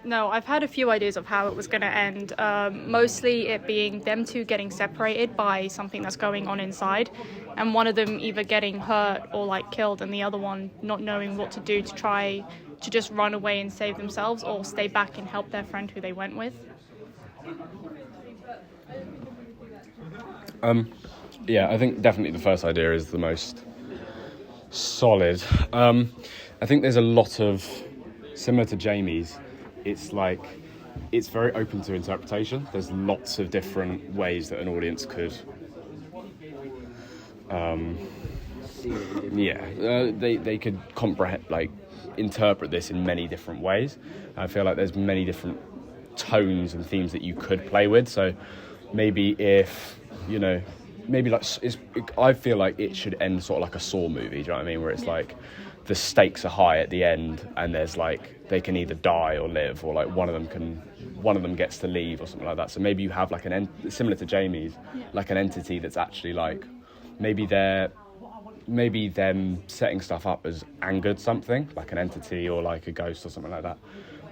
No, I've had a few ideas of how it was going to end. Mostly it being them two getting separated by something that's going on inside, and one of them either getting hurt or like killed, and the other one not knowing what to do to try to just run away and save themselves, or stay back and help their friend who they went with. Yeah, I think definitely the first idea is the most solid. I think there's a lot of, similar to Jamie's, it's like, it's very open to interpretation. There's lots of different ways that an audience could, they could comprehend, like, interpret this in many different ways. I feel like there's many different tones and themes that you could play with. So maybe if, maybe like, I feel like it should end sort of like a Saw movie, do you know what I mean? Where it's like, the stakes are high at the end, and there's like, they can either die or live, or like one of them gets to leave or something like that. So maybe you have like similar to Jamie's, like an entity that's actually like, maybe them setting stuff up as angered something, like an entity or like a ghost or something like that.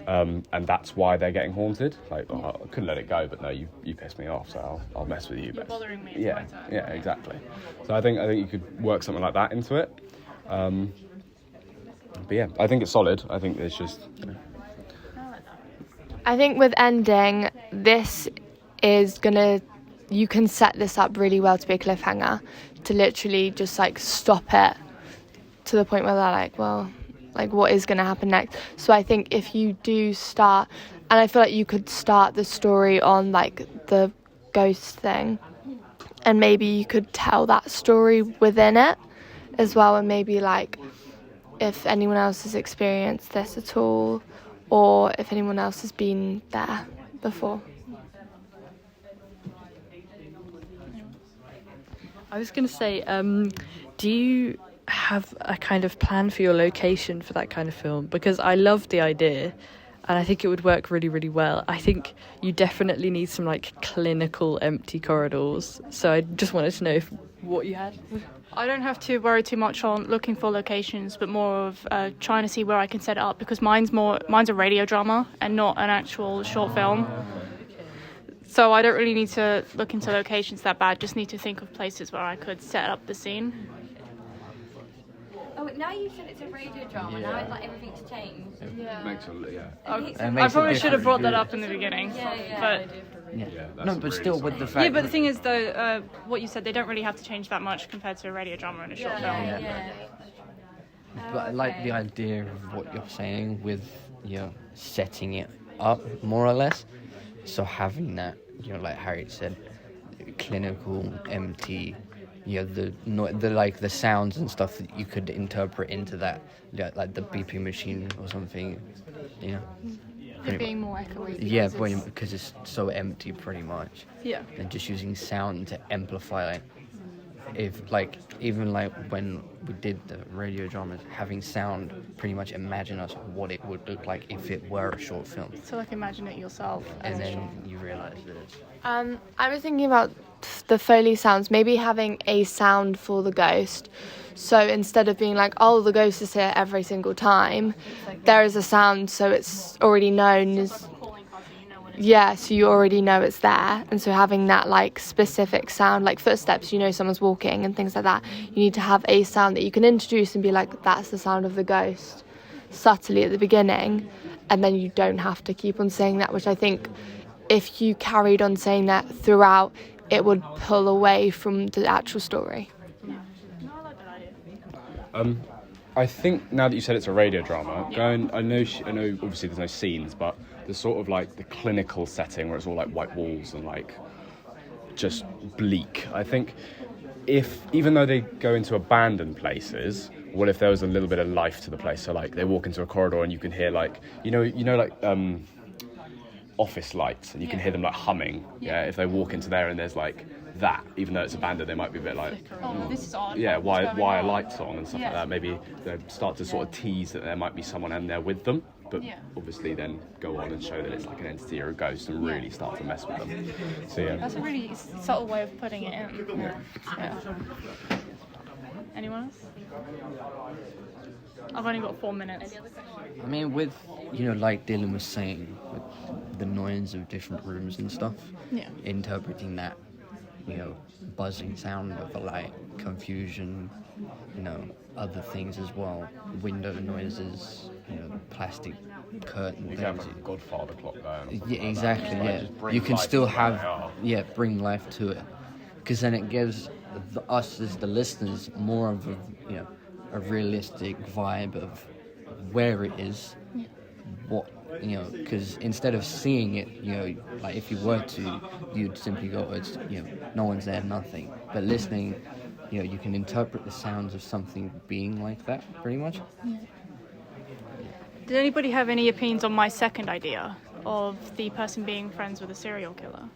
And that's why they're getting haunted. Like, I couldn't let it go, but no, you pissed me off, so I'll mess with you. You're bothering me. Yeah, exactly. So I think you could work something like that into it. But yeah, I think it's solid. I think it's just. I think with ending, this is you can set this up really well to be a cliffhanger, to literally just like stop it to the point where they're like, well, like what is going to happen next? So I think if you do start, and I feel like you could start the story on like the ghost thing, and maybe you could tell that story within it as well, and maybe like if anyone else has experienced this at all, or if anyone else has been there before. I was going to say, do you have a kind of plan for your location for that kind of film? Because I love the idea, and I think it would work really, really well. I think you definitely need some like clinical empty corridors. So I just wanted to know what you had. I don't have to worry too much on looking for locations, but more of trying to see where I can set it up, because mine's a radio drama and not an actual short film. So I don't really need to look into locations that bad, just need to think of places where I could set up the scene. Oh, now you said it's a radio drama, now it's like everything's changed. I probably should have brought that up in the beginning. But But still with the fact. Yeah, but the thing is, though, what you said, they don't really have to change that much compared to a radio drama and a short film. But I like the idea of what you're saying with setting it up more or less. So having that, like Harriet said, clinical, empty, the sounds and stuff that you could interpret into that, like the beeping machine or something, It being more echoey. Yeah, because it's so empty, pretty much. Yeah. And just using sound to amplify, like, even when we did the radio dramas, having sound pretty much imagine us what it would look like if it were a short film. So like imagine it yourself. And then you realise that it's... I was thinking about the Foley sounds, maybe having a sound for the ghost. So instead of being like, oh, the ghost is here every single time, there is a sound, so it's already known as... Yeah, so you already know it's there. And so having that, like, specific sound, like footsteps, someone's walking and things like that, you need to have a sound that you can introduce and be like, that's the sound of the ghost, subtly at the beginning. And then you don't have to keep on saying that, which I think if you carried on saying that throughout, it would pull away from the actual story. I think now that you said it's a radio drama, I know obviously there's no scenes, but there's sort of like the clinical setting where it's all like white walls and like just bleak. I think even though they go into abandoned places, what if there was a little bit of life to the place? So like they walk into a corridor and you can hear like office lights, and you can hear them like humming. Yeah, if they walk into there and there's like that, even though it's abandoned, they might be a bit like, this is odd. Yeah, why are lights on and stuff like that? Maybe they start to sort of tease that there might be someone in there with them, but obviously then go on and show that it's like an entity or a ghost and really start to mess with them. So That's a really subtle way of putting it in. Anyone else? I've only got 4 minutes. I mean, with, you know, like Dylan was saying, with the noise of different rooms and stuff, Yeah. interpreting that, you know, buzzing sound of like confusion, you know, other things as well, window noises, you know, plastic curtain You can have things. like a Godfather clock there. and stuff Yeah, like exactly. that. Like, Yeah, just bring you can life still to where they have, are. bring life to it, because then it gives us as the listeners more of a, you know, a realistic vibe of where it is, what, you know, because instead of seeing it, you know, like if you were to, you'd simply go, it's, you know, no one's there, nothing. But listening, you know, you can interpret the sounds of something being like that, pretty much. Did anybody have any opinions on my second idea of the person being friends with a serial killer?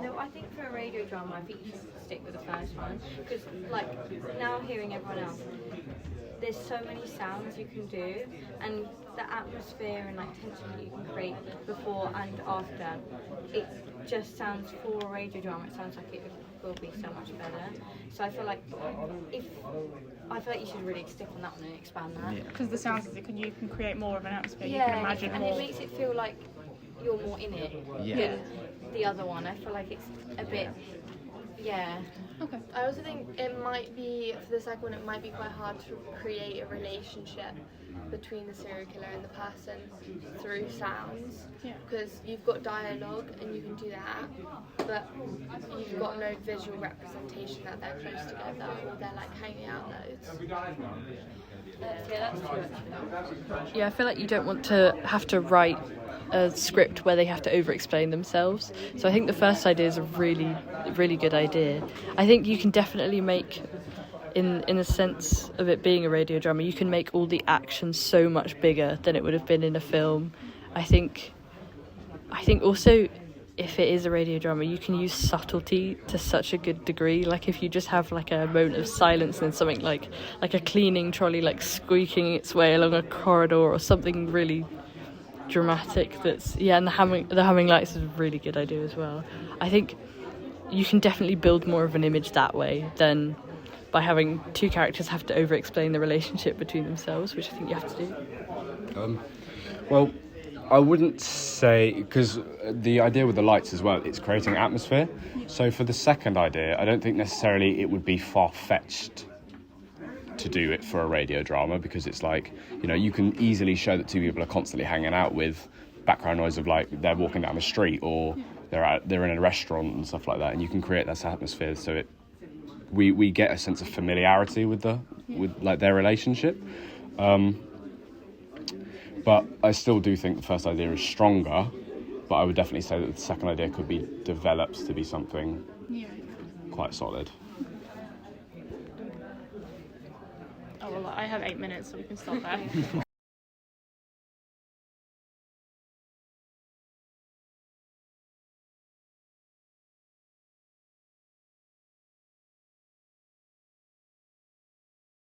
No, I think for a radio drama, I think you should stick with the first one. Because, like, now hearing everyone else, there's so many sounds you can do, and the atmosphere and, like, tension that you can create before and after, it just sounds, for a radio drama, it sounds like it will be so much better. So I feel like you should really stick on that one and expand that. Because the sounds, you can create more of an atmosphere. Yeah, You can imagine and more. it makes it feel like you're more in it than the other one. I feel like it's a bit, Okay. I also think it might be, for the second one, it might be quite hard to create a relationship between the serial killer and the person through sounds. Yeah. Because you've got dialogue and you can do that, but you've got no visual representation that they're close together or they're like hanging out loads. that's true. Yeah, I feel like you don't want to have to write a script where they have to over-explain themselves. So I think the first idea is a really, really good idea. I think you can definitely make, in the sense of it being a radio drama, you can make all the action so much bigger than it would have been in a film. I think also, if it is a radio drama, you can use subtlety to such a good degree. Like if you just have like a moment of silence and something like a cleaning trolley like squeaking its way along a corridor or something really dramatic. And the humming lights is a really good idea as well. I think you can definitely build more of an image that way than by having two characters have to over-explain the relationship between themselves, which I think you have to do. Well, I wouldn't say, because the idea with the lights as well, it's creating atmosphere. So for the second idea, I don't think necessarily it would be far-fetched to do it for a radio drama, because it's like, you know, you can easily show that two people are constantly hanging out with background noise of like they're walking down the street or they're in a restaurant and stuff like that, and you can create that atmosphere so we get a sense of familiarity with like their relationship. But I still do think the first idea is stronger, but I would definitely say that the second idea could be developed to be something quite solid. Oh, well, I have 8 minutes, so we can stop there.